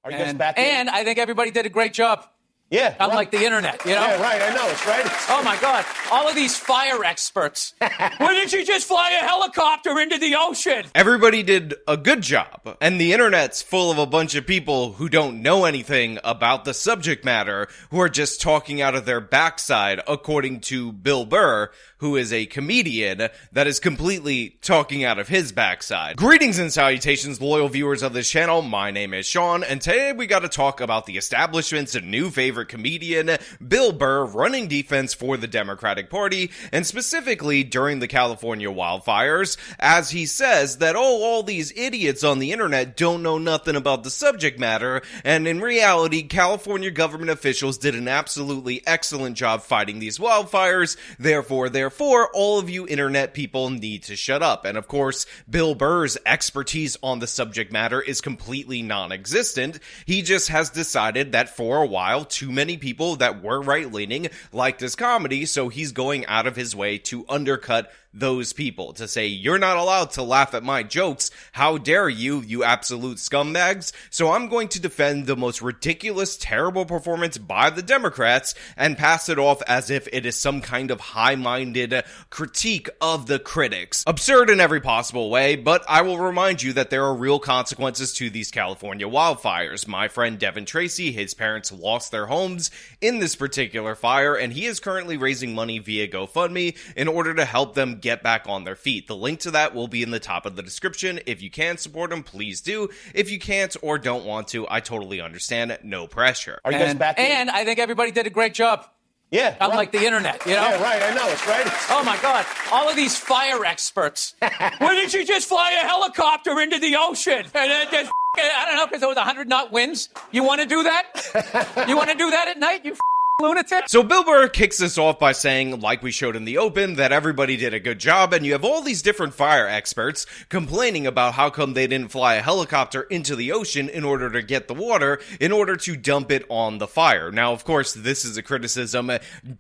Are you guys back in? And I think everybody did a great job. Yeah. Unlike the internet, you know? Yeah, right. I know. It's right. Oh, my God. All of these fire experts. Why didn't you just fly a helicopter into the ocean? Everybody did a good job, and the internet's full of a bunch of people who don't know anything about the subject matter, who are just talking out of their backside, according to Bill Burr, who is a comedian that is completely talking out of his backside. Greetings and salutations, loyal viewers of this channel. My name is Sean, and today we got to talk about the establishment's new favorite comedian, Bill Burr, running defense for the Democratic Party, and specifically during the California wildfires, as he says that, oh, all these idiots on the internet don't know nothing about the subject matter, and in reality, California government officials did an absolutely excellent job fighting these wildfires. Therefore, all of you internet people need to shut up. And of course, Bill Burr's expertise on the subject matter is completely non-existent. He just has decided that for a while, too many people that were right-leaning liked his comedy, so he's going out of his way to undercut those people, to say, you're not allowed to laugh at my jokes. How dare you, you absolute scumbags? So I'm going to defend the most ridiculous, terrible performance by the Democrats and pass it off as if it is some kind of high-minded critique of the critics. Absurd in every possible way, but I will remind you that there are real consequences to these California wildfires. My friend Devin Tracy, his parents lost their homes in this particular fire, and he is currently raising money via GoFundMe in order to help them get back on their feet. The link to that will be in the top of the description. If you can support them, please do. If you can't or don't want to, I totally understand. No pressure. Are you guys back in? And I think everybody did a great job. Yeah. Unlike the internet, you know? Yeah, right. I know. It's right. Oh, my God. All of these fire experts. Why didn't you just fly a helicopter into the ocean? And then just, I don't know, because there was 100-knot winds. You want to do that? You want to do that at night, you lunatic? So Bill Burr kicks this off by saying, like we showed in the open, that everybody did a good job, and you have all these different fire experts complaining about how come they didn't fly a helicopter into the ocean in order to get the water, in order to dump it on the fire. Now, of course, this is a criticism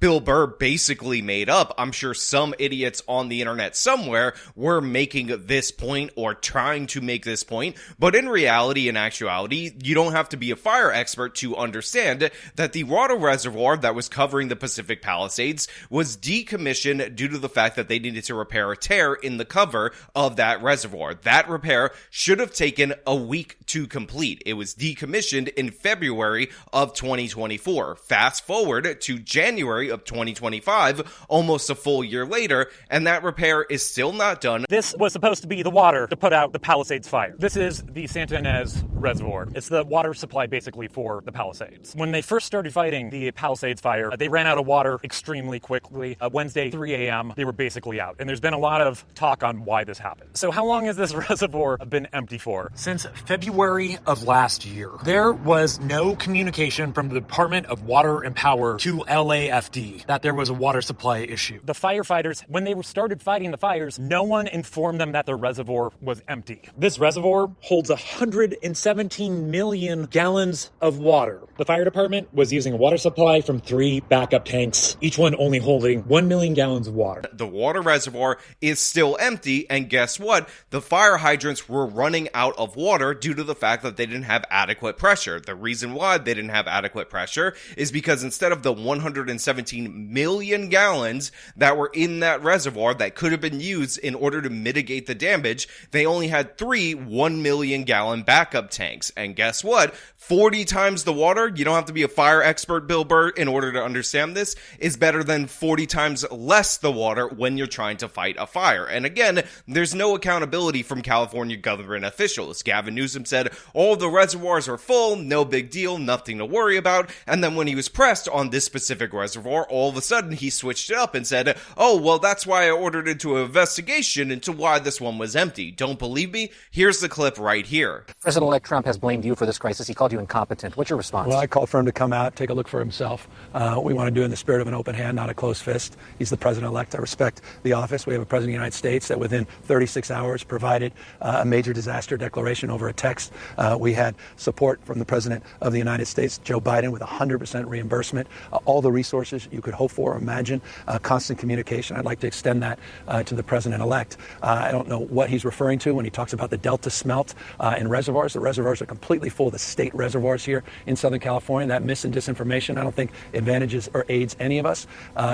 Bill Burr basically made up. I'm sure some idiots on the internet somewhere were making this point or trying to make this point, but in reality, in actuality, you don't have to be a fire expert to understand that the water reservoir that was covering the Pacific Palisades was decommissioned due to the fact that they needed to repair a tear in the cover of that reservoir. That repair should have taken a week to complete. It was decommissioned in February of 2024. Fast forward to January of 2025, almost a full year later, and that repair is still not done. This was supposed to be the water to put out the Palisades fire. This is the Santa Ynez Reservoir. It's the water supply basically for the Palisades. When they first started fighting the Palisades fire, they ran out of water extremely quickly. Wednesday, 3 a.m., they were basically out. And there's been a lot of talk on why this happened. So how long has this reservoir been empty for? Since February of last year. There was no communication from the Department of Water and Power to LAFD that there was a water supply issue. The firefighters, when they started fighting the fires, no one informed them that the reservoir was empty. This reservoir holds 117 million gallons of water. The fire department was using a water supply from 3 backup tanks, each one only holding 1 million gallons of water. The water reservoir is still empty, and guess what? The fire hydrants were running out of water due to the fact that they didn't have adequate pressure. The reason why they didn't have adequate pressure is because instead of the 117 million gallons that were in that reservoir that could have been used in order to mitigate the damage, they only had 3 1 million gallon backup tanks. And guess what? 40 times the water, you don't have to be a fire expert, Bill Burr, in order to understand this, is better than 40 times less the water when you're trying to fight a fire. And again, there's no accountability from California government officials. Gavin Newsom said all the reservoirs are full, no big deal, nothing to worry about. And then when he was pressed on this specific reservoir, all of a sudden he switched it up and said, oh, well, that's why I ordered into an investigation into why this one was empty. Don't believe me? Here's the clip right here. President-elect Trump has blamed you for this crisis. He called you incompetent. What's your response? Well, I called for him to come out, take a look for himself. himself. We want to do it in the spirit of an open hand, not a closed fist. He's the president-elect. I respect the office. We have a president of the United States that within 36 hours provided a major disaster declaration over a text. We had support from the president of the United States, Joe Biden, with 100% reimbursement, all the resources you could hope for or imagine, constant communication. I'd like to extend that to the president-elect. I don't know what he's referring to when he talks about the Delta smelt in reservoirs. The reservoirs are completely full of the state reservoirs here in Southern California. That mis and disinformation, I don't think advantages or aids any of us.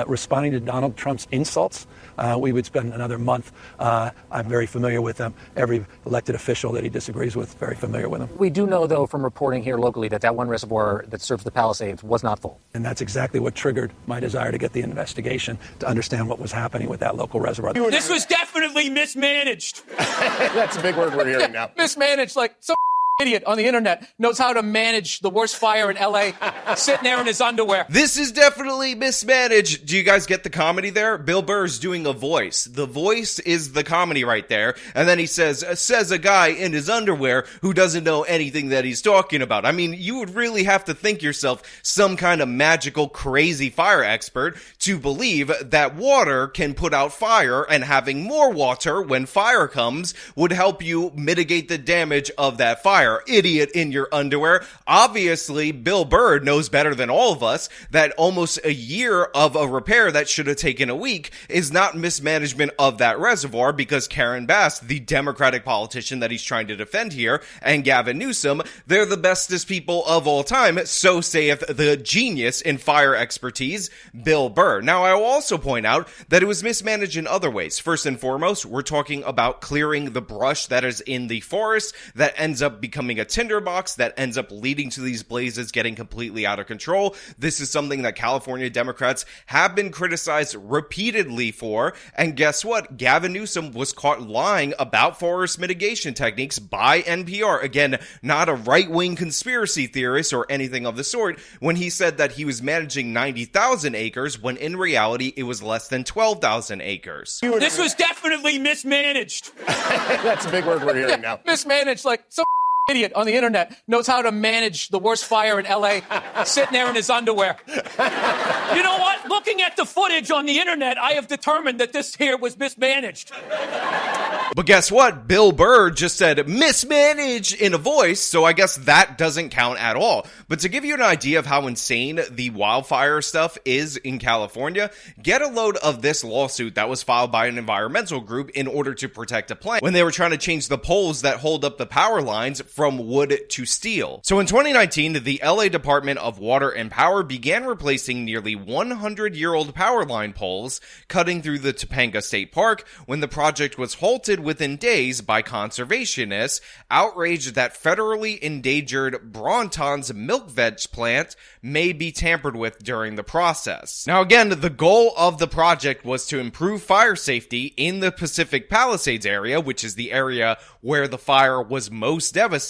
Responding to Donald Trump's insults, we would spend another month. I'm very familiar with them. Every elected official that he disagrees with, very familiar with them. We do know, though, from reporting here locally that one reservoir that serves the Palisades was not full. And that's exactly what triggered my desire to get the investigation to understand what was happening with that local reservoir. This was definitely mismanaged. That's a big word we're hearing now. Mismanaged, like some idiot on the internet knows how to manage the worst fire in LA sitting there in his underwear. This is definitely mismanaged. Do you guys get the comedy there? Bill Burr's doing a voice. The voice is the comedy right there. And then he says a guy in his underwear who doesn't know anything that he's talking about. I mean, you would really have to think yourself some kind of magical, crazy fire expert to believe that water can put out fire, and having more water when fire comes would help you mitigate the damage of that fire. Idiot in your underwear. Obviously, Bill Burr knows better than all of us that almost a year of a repair that should have taken a week is not mismanagement of that reservoir, because Karen Bass, the Democratic politician that he's trying to defend here, and Gavin Newsom, they're the bestest people of all time, so saith the genius in fire expertise, Bill Burr. Now, I will also point out that it was mismanaged in other ways. First and foremost, we're talking about clearing the brush that is in the forest that ends up becoming a tinderbox that ends up leading to these blazes getting completely out of control. This is something that California Democrats have been criticized repeatedly for. And guess what? Gavin Newsom was caught lying about forest mitigation techniques by NPR. Again, not a right-wing conspiracy theorist or anything of the sort, when he said that he was managing 90,000 acres when in reality it was less than 12,000 acres. This was definitely mismanaged. That's a big word we're hearing now. Mismanaged, like some idiot on the internet knows how to manage the worst fire in LA sitting there in his underwear. You know what? Looking at the footage on the internet, I have determined that this here was mismanaged. But guess what? Bill Burr just said mismanaged in a voice, so I guess that doesn't count at all. But to give you an idea of how insane the wildfire stuff is in California, get a load of this lawsuit that was filed by an environmental group in order to protect a plant when they were trying to change the poles that hold up the power lines from wood to steel. So in 2019, the LA Department of Water and Power began replacing nearly 100-year-old power line poles cutting through the Topanga State Park when the project was halted within days by conservationists outraged that federally endangered Bronton's milk veg plant may be tampered with during the process. Now again, the goal of the project was to improve fire safety in the Pacific Palisades area, which is the area where the fire was most devastating,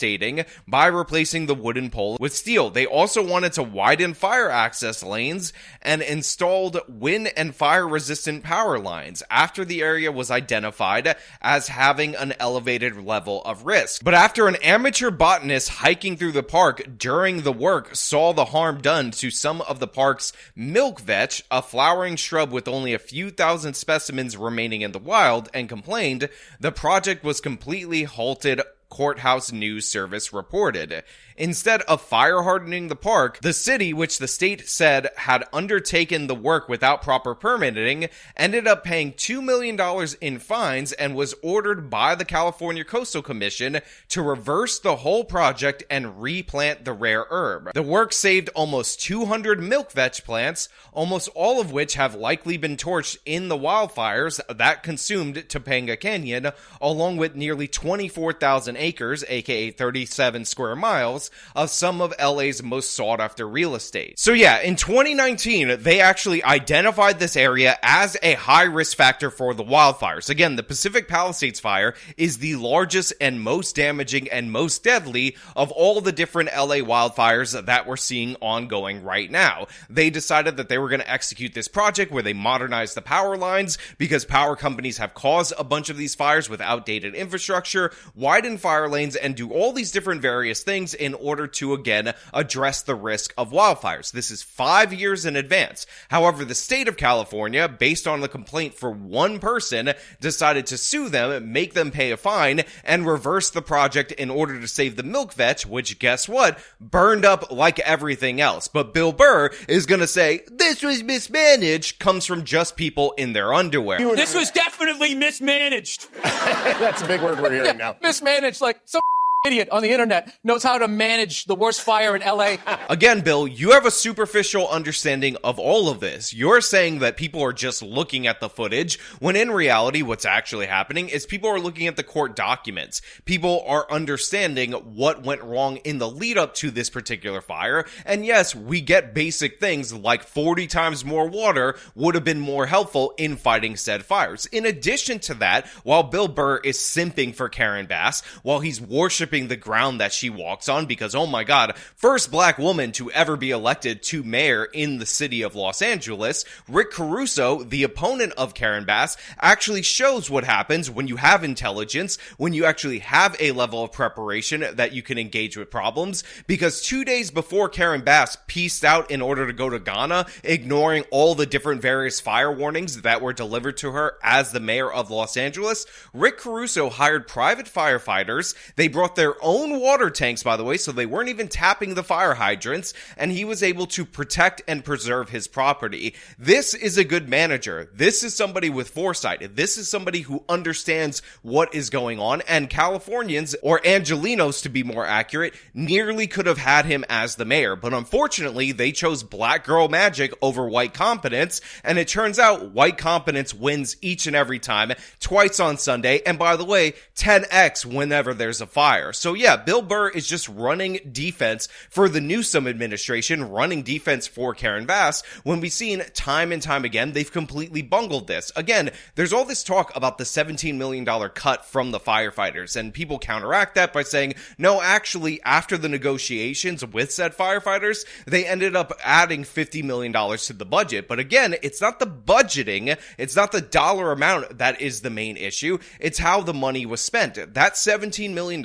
by replacing the wooden pole with steel. They also wanted to widen fire access lanes and installed wind and fire resistant power lines after the area was identified as having an elevated level of risk. But after an amateur botanist hiking through the park during the work saw the harm done to some of the park's milk vetch, a flowering shrub with only a few thousand specimens remaining in the wild, and complained, the project was completely halted, Courthouse News Service reported. Instead of fire hardening the park, the city, which the state said had undertaken the work without proper permitting, ended up paying $2 million in fines and was ordered by the California Coastal Commission to reverse the whole project and replant the rare herb. The work saved almost 200 milk vetch plants, almost all of which have likely been torched in the wildfires that consumed Topanga Canyon, along with nearly 24,000 acres, aka 37 square miles, of some of LA's most sought-after real estate. So yeah, in 2019, they actually identified this area as a high-risk factor for the wildfires. Again, the Pacific Palisades fire is the largest and most damaging and most deadly of all the different LA wildfires that we're seeing ongoing right now. They decided that they were going to execute this project where they modernized the power lines because power companies have caused a bunch of these fires with outdated infrastructure, widened fire lanes and do all these different various things in order to, again, address the risk of wildfires. This is 5 years in advance. However, the state of California, based on the complaint for one person, decided to sue them, make them pay a fine, and reverse the project in order to save the milk vetch, which, guess what, burned up like everything else. But Bill Burr is gonna say, this was mismanaged, comes from just people in their underwear. This was definitely mismanaged. That's a big word we're hearing now. Mismanaged, like some idiot on the internet knows how to manage the worst fire in LA. Again, Bill, you have a superficial understanding of all of this. You're saying that people are just looking at the footage, when in reality, what's actually happening is people are looking at the court documents. People are understanding what went wrong in the lead up to this particular fire. And yes, we get basic things like 40 times more water would have been more helpful in fighting said fires. In addition to that, while Bill Burr is simping for Karen Bass, while he's worshiping the ground that she walks on, because oh my god, first black woman to ever be elected to mayor in the city of Los Angeles, Rick Caruso, the opponent of Karen Bass, actually shows what happens when you have intelligence, when you actually have a level of preparation that you can engage with problems, because 2 days before Karen Bass pieced out in order to go to Ghana, ignoring all the different various fire warnings that were delivered to her as the mayor of Los Angeles, Rick Caruso hired private firefighters. They brought their own water tanks, by the way, so they weren't even tapping the fire hydrants, and he was able to protect and preserve his property. This is a good manager. This is somebody with foresight. This is somebody who understands what is going on, and Californians, or Angelinos to be more accurate, nearly could have had him as the mayor, but unfortunately, they chose black girl magic over white competence, and it turns out white competence wins each and every time, twice on Sunday, and by the way, 10x whenever there's a fire. So yeah, Bill Burr is just running defense for the Newsom administration, running defense for Karen Bass, when we've seen time and time again, they've completely bungled this. Again, there's all this talk about the $17 million cut from the firefighters, and people counteract that by saying, no, actually, after the negotiations with said firefighters, they ended up adding $50 million to the budget. But again, it's not the budgeting, it's not the dollar amount that is the main issue, it's how the money was spent. That $17 million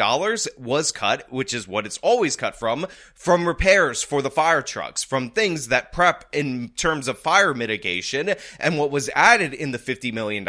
was cut, which is what it's always cut from repairs for the fire trucks, from things that prep in terms of fire mitigation, and what was added in the $50 million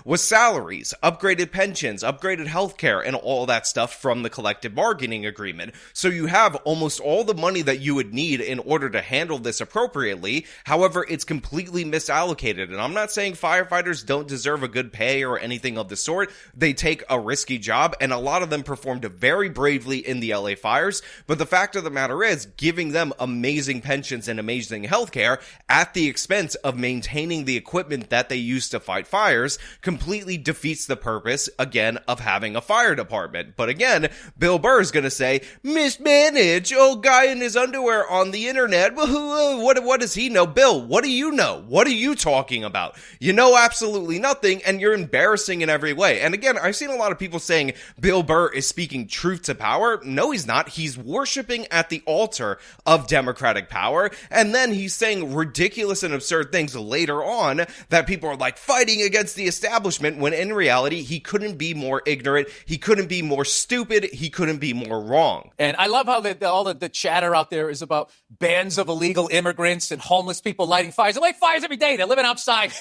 was salaries, upgraded pensions, upgraded healthcare, and all that stuff from the collective bargaining agreement. So you have almost all the money that you would need in order to handle this appropriately. However, it's completely misallocated, and I'm not saying firefighters don't deserve a good pay or anything of the sort. They take a risky job, and a lot of them performed very bravely in the LA fires, but the fact of the matter is, giving them amazing pensions and amazing healthcare at the expense of maintaining the equipment that they use to fight fires completely defeats the purpose, again, of having a fire department. But again, Bill Burr is gonna say, mismanage, oh, guy in his underwear on the internet, what does he know? Bill, what do you know? What are you talking about? You know absolutely nothing, and you're embarrassing in every way. And again, I've seen a lot of people saying Bill Burr is speaking truth to power. No, he's not. He's worshiping at the altar of Democratic power, and then he's saying ridiculous and absurd things later on that people are like fighting against the establishment, when in reality, he couldn't be more ignorant, he couldn't be more stupid, he couldn't be more wrong. And I love how all the chatter out there is about bands of illegal immigrants and homeless people lighting fires. They light fires every day. They're living outside.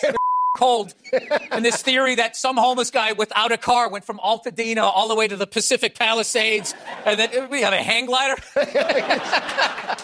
Cold. And this theory that some homeless guy without a car went from Altadena all the way to the Pacific Palisades, and then we have a hang glider.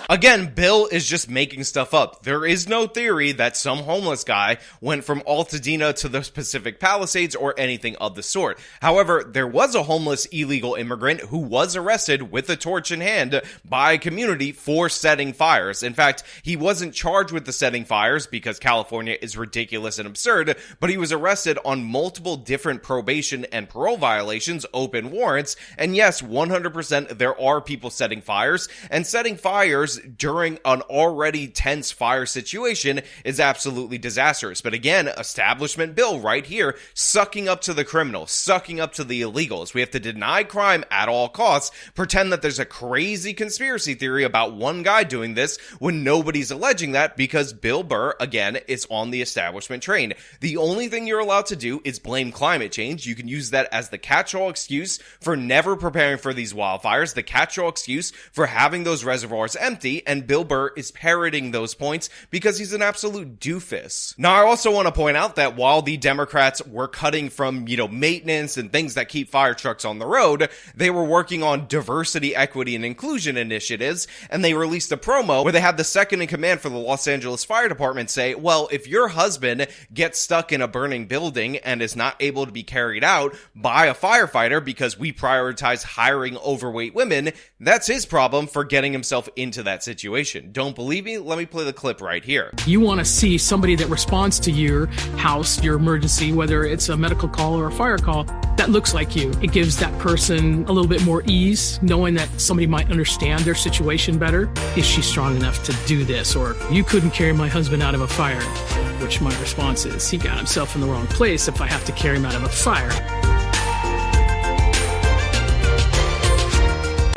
Again, Bill is just making stuff up. There is no theory that some homeless guy went from Altadena to the Pacific Palisades or anything of the sort. However, there was a homeless illegal immigrant who was arrested with a torch in hand by a community for setting fires. In fact, he wasn't charged with the setting fires because California is ridiculous and absurd, but he was arrested on multiple different probation and parole violations, open warrants, and yes, 100% there are people setting fires, and setting fires during an already tense fire situation is absolutely disastrous. But again, establishment Bill right here, sucking up to the criminals, sucking up to the illegals. We have to deny crime at all costs, pretend that there's a crazy conspiracy theory about one guy doing this when nobody's alleging that, because Bill Burr, again, is on the establishment train. The only thing you're allowed to do is blame climate change. You can use that as the catch-all excuse for never preparing for these wildfires, the catch-all excuse for having those reservoirs empty, and Bill Burr is parroting those points because he's an absolute doofus. Now, I also want to point out that while the Democrats were cutting from, maintenance and things that keep fire trucks on the road, they were working on diversity, equity, and inclusion initiatives, and they released a promo where they had the second in command for the Los Angeles Fire Department say, well, if your husband gets stuck in a burning building and is not able to be carried out by a firefighter because we prioritize hiring overweight women, that's his problem for getting himself into that situation. Don't believe me? Let me play the clip right here. You want to see somebody that responds to your house, your emergency, whether it's a medical call or a fire call, that looks like you. It gives that person a little bit more ease, knowing that somebody might understand their situation better. Is she strong enough to do this? Or, you couldn't carry my husband out of a fire. Which my response is, he got himself in the wrong place if I have to carry him out of a fire.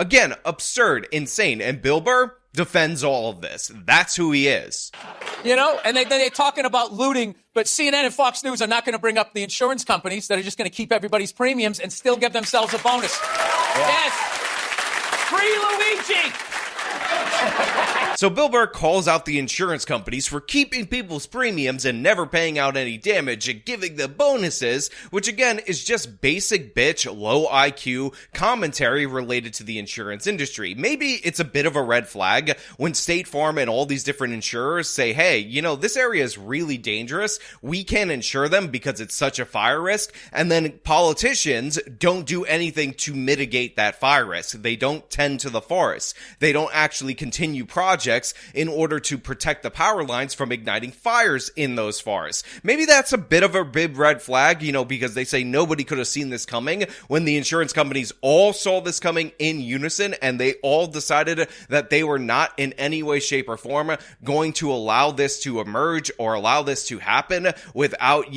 Again, absurd, insane, and Bill Burr defends all of this. That's who he is. And they're talking about looting, but CNN and Fox News are not going to bring up the insurance companies that are just going to keep everybody's premiums and still give themselves a bonus. Yeah. Yes. Free Luigi! So Bill Burr calls out the insurance companies for keeping people's premiums and never paying out any damage and giving them bonuses, which again is just basic bitch, low IQ commentary related to the insurance industry. Maybe it's a bit of a red flag when State Farm and all these different insurers say, hey, this area is really dangerous. We can't insure them because it's such a fire risk. And then politicians don't do anything to mitigate that fire risk. They don't tend to the forest. They don't actually continue projects in order to protect the power lines from igniting fires in those forests. Maybe that's a bit of a big red flag, because they say nobody could have seen this coming when the insurance companies all saw this coming in unison and they all decided that they were not in any way, shape, or form going to allow this to emerge or allow this to happen without,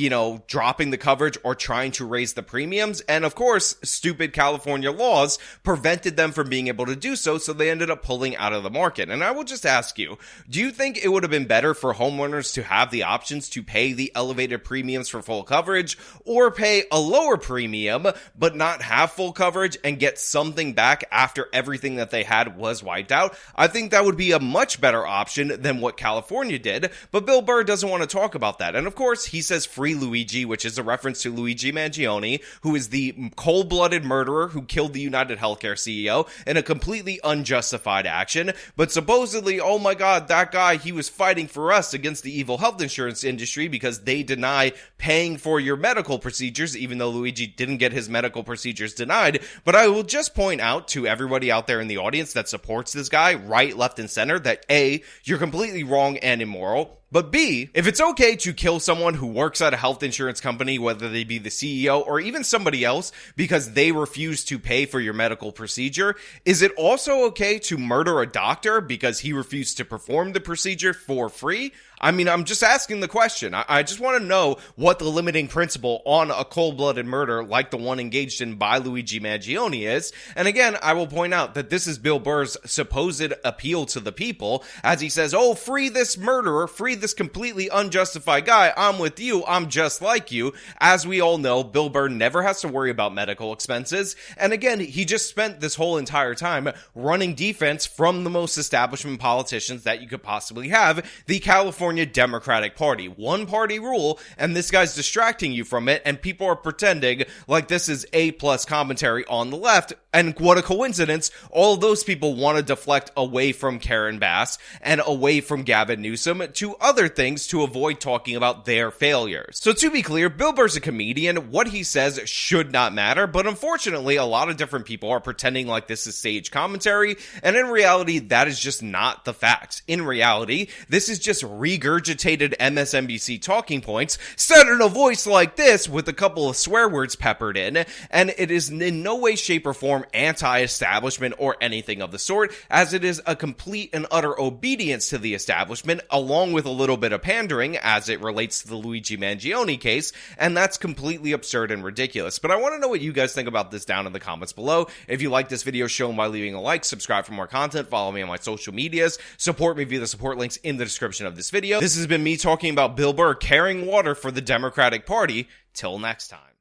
dropping the coverage or trying to raise the premiums. And of course, stupid California laws prevented them from being able to do so, so they ended up pulling out of the market. And I will just ask you, do you think it would have been better for homeowners to have the options to pay the elevated premiums for full coverage or pay a lower premium but not have full coverage and get something back after everything that they had was wiped out? I think that would be a much better option than what California did, but Bill Burr doesn't want to talk about that. And of course, he says free Luigi, which is a reference to Luigi Mangione, who is the cold-blooded murderer who killed the United Healthcare CEO in a completely unjustified action. But supposedly, oh my god, that guy, he was fighting for us against the evil health insurance industry because they deny paying for your medical procedures, even though Luigi didn't get his medical procedures denied. But I will just point out to everybody out there in the audience that supports this guy, right, left, and center, that A, you're completely wrong and immoral. But B, if it's okay to kill someone who works at a health insurance company, whether they be the CEO or even somebody else, because they refuse to pay for your medical procedure, is it also okay to murder a doctor because he refused to perform the procedure for free? I mean, I'm just asking the question. I just want to know what the limiting principle on a cold-blooded murder like the one engaged in by Luigi Mangione is. And again, I will point out that this is Bill Burr's supposed appeal to the people, as he says, oh, free this murderer, free this completely unjustified guy. I'm with you. I'm just like you. As we all know, Bill Burr never has to worry about medical expenses. And again, he just spent this whole entire time running defense from the most establishment politicians that you could possibly have, the California Democratic Party. One party rule, and this guy's distracting you from it, and people are pretending like this is A-plus commentary on the left. And what a coincidence, all of those people want to deflect away from Karen Bass and away from Gavin Newsom to other things to avoid talking about their failures. So to be clear, Bill Burr's a comedian. What he says should not matter, but unfortunately, a lot of different people are pretending like this is stage commentary, and in reality, that is just not the facts. In reality, this is just regurgitated MSNBC talking points said in a voice like this with a couple of swear words peppered in, and it is in no way, shape, or form platform anti-establishment or anything of the sort, as it is a complete and utter obedience to the establishment, along with a little bit of pandering as it relates to the Luigi Mangione case, and that's completely absurd and ridiculous. But I want to know what you guys think about this down in the comments below. If you like this video, show them by leaving a like, subscribe for more content, follow me on my social medias, support me via the support links in the description of this video. This has been me talking about Bill Burr carrying water for the Democratic Party. Till next time.